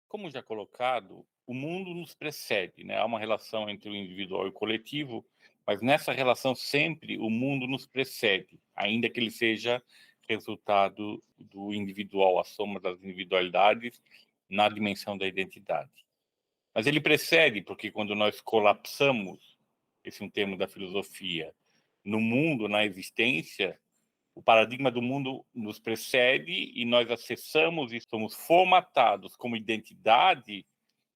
Como já colocado, o mundo nos precede, né? Há uma relação entre o individual e o coletivo, mas nessa relação sempre o mundo nos precede, ainda que ele seja resultado do individual, a soma das individualidades na dimensão da identidade. Mas ele precede porque quando nós colapsamos, esse é um termo da filosofia, no mundo, na existência, o paradigma do mundo nos precede e nós acessamos e somos formatados como identidade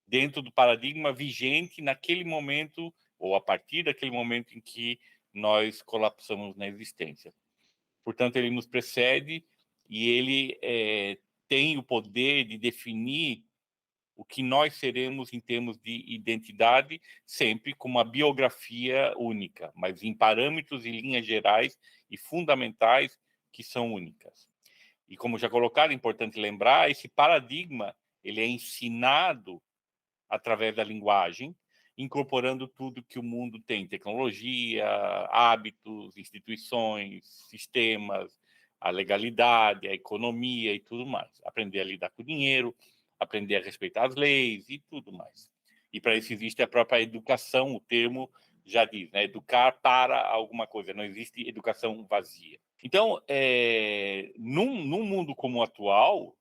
dentro do paradigma vigente naquele momento, ou a partir daquele momento em que nós colapsamos na existência. Portanto, ele nos precede e ele tem o poder de definir o que nós seremos em termos de identidade, sempre com uma biografia única, mas em parâmetros e linhas gerais e fundamentais que são únicas. E como já colocado, é importante lembrar, esse paradigma ele é ensinado através da linguagem, incorporando tudo que o mundo tem, tecnologia, hábitos, instituições, sistemas, a legalidade, a economia e tudo mais. Aprender a lidar com o dinheiro, aprender a respeitar as leis e tudo mais. E para isso existe a própria educação, o termo já diz, né? Educar para alguma coisa, não existe educação vazia. Então, num mundo como o atual,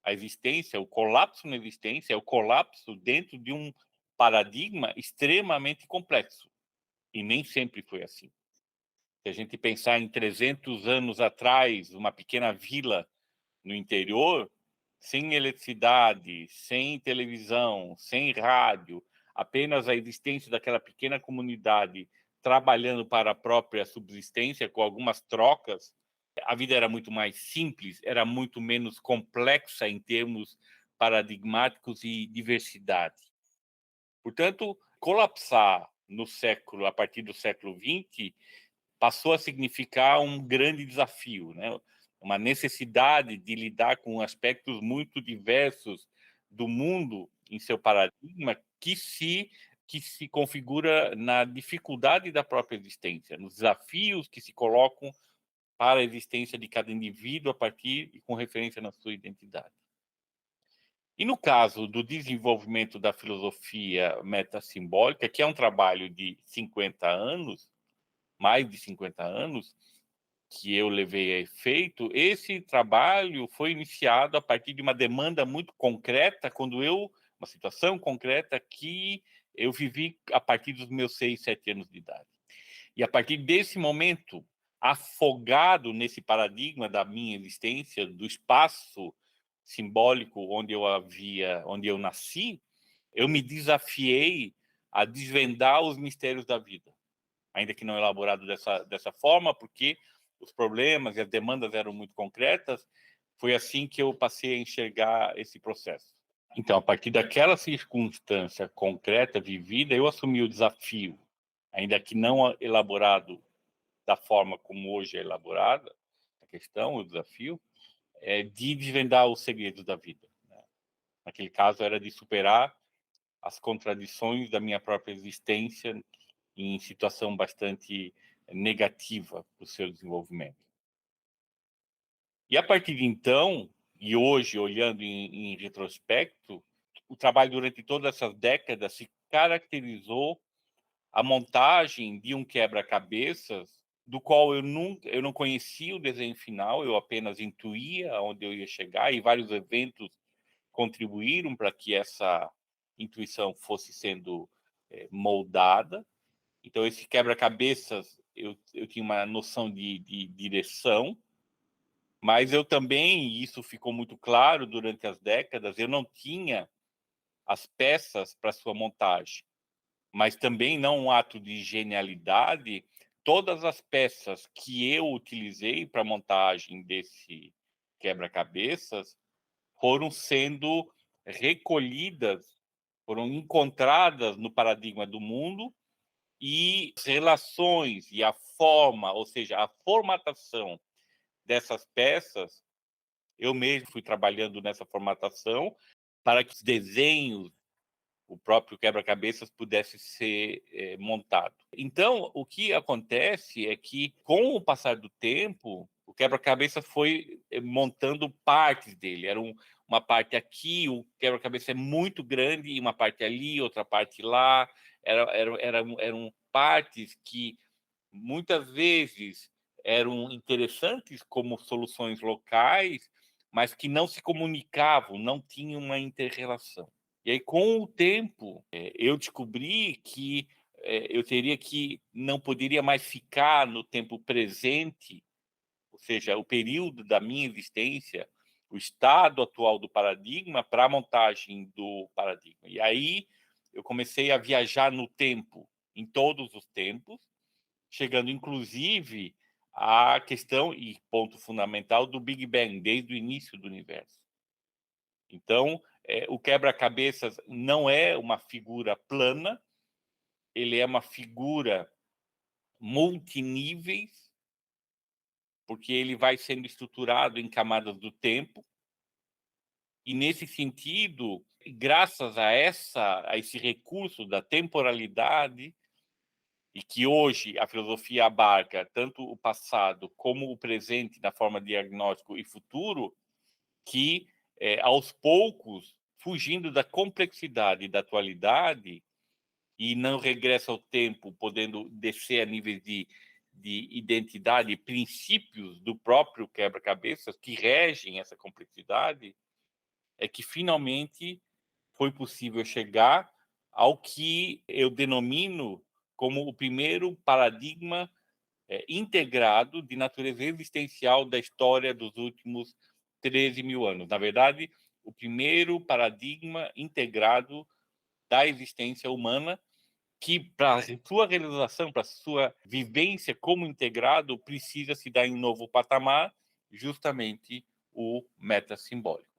a existência, o colapso na existência é o colapso dentro de um paradigma extremamente complexo. E nem sempre foi assim. Se a gente pensar em 300 anos atrás, uma pequena vila no interior, sem eletricidade, sem televisão, sem rádio, apenas a existência daquela pequena comunidade trabalhando para a própria subsistência, com algumas trocas, a vida era muito mais simples, era muito menos complexa em termos paradigmáticos e diversidade. Portanto, colapsar no século, a partir do século XX, passou a significar um grande desafio, né? Uma necessidade de lidar com aspectos muito diversos do mundo em seu paradigma que se configura na dificuldade da própria existência, nos desafios que se colocam para a existência de cada indivíduo a partir e com referência na sua identidade. E no caso do desenvolvimento da filosofia metassimbólica, que é um trabalho de 50 anos, mais de 50 anos, que eu levei a efeito, esse trabalho foi iniciado a partir de uma demanda muito concreta, uma situação concreta que eu vivi a partir dos meus 6, 7 anos de idade. E a partir desse momento, afogado nesse paradigma da minha existência, do espaço simbólico onde eu nasci, eu me desafiei a desvendar os mistérios da vida, ainda que não elaborado dessa forma, porque os problemas e as demandas eram muito concretas. Foi assim que eu passei a enxergar esse processo. Então, a partir daquela circunstância concreta vivida, eu assumi o desafio, ainda que não elaborado da forma como hoje é elaborada a questão, o desafio, de desvendar os segredos da vida, né? Naquele caso, era de superar as contradições da minha própria existência em situação bastante negativa para o seu desenvolvimento. E a partir de então, e hoje, olhando em retrospecto, o trabalho durante todas essas décadas se caracterizou a montagem de um quebra-cabeças do qual eu não conhecia o desenho final, eu apenas intuía aonde eu ia chegar, e vários eventos contribuíram para que essa intuição fosse sendo moldada. Então, esse quebra-cabeças, eu tinha uma noção de direção, mas eu também, e isso ficou muito claro durante as décadas, eu não tinha as peças para sua montagem, mas também não um ato de genialidade. Todas as peças que eu utilizei para a montagem desse quebra-cabeças foram sendo recolhidas, foram encontradas no paradigma do mundo, e as relações e a forma, ou seja, a formatação dessas peças, eu mesmo fui trabalhando nessa formatação para que os desenhos, o próprio quebra-cabeças pudesse ser montado. Então, o que acontece é que, com o passar do tempo, o quebra-cabeças foi montando partes dele. Era uma parte aqui, o quebra-cabeça é muito grande, e uma parte ali, outra parte lá. Eram partes que muitas vezes eram interessantes como soluções locais, mas que não se comunicavam, não tinham uma inter-relação. E aí, com o tempo, eu descobri que eu teria que não poderia mais ficar no tempo presente, ou seja, o período da minha existência, o estado atual do paradigma para a montagem do paradigma. E aí eu comecei a viajar no tempo, em todos os tempos, chegando inclusive à questão e ponto fundamental do Big Bang, desde o início do universo. Então, o quebra-cabeças não é uma figura plana, ele é uma figura multiníveis, porque ele vai sendo estruturado em camadas do tempo, e nesse sentido, graças a esse recurso da temporalidade, e que hoje a filosofia abarca tanto o passado como o presente na forma de diagnóstico e futuro, que aos poucos, fugindo da complexidade da atualidade, e não regressa ao tempo, podendo descer a níveis de identidade, princípios do próprio quebra-cabeças que regem essa complexidade, é que finalmente foi possível chegar ao que eu denomino como o primeiro paradigma integrado de natureza existencial da história dos últimos 13 mil anos. Na verdade, o primeiro paradigma integrado da existência humana, que para sua realização, para sua vivência como integrado, precisa se dar em um novo patamar, justamente o metasimbólico.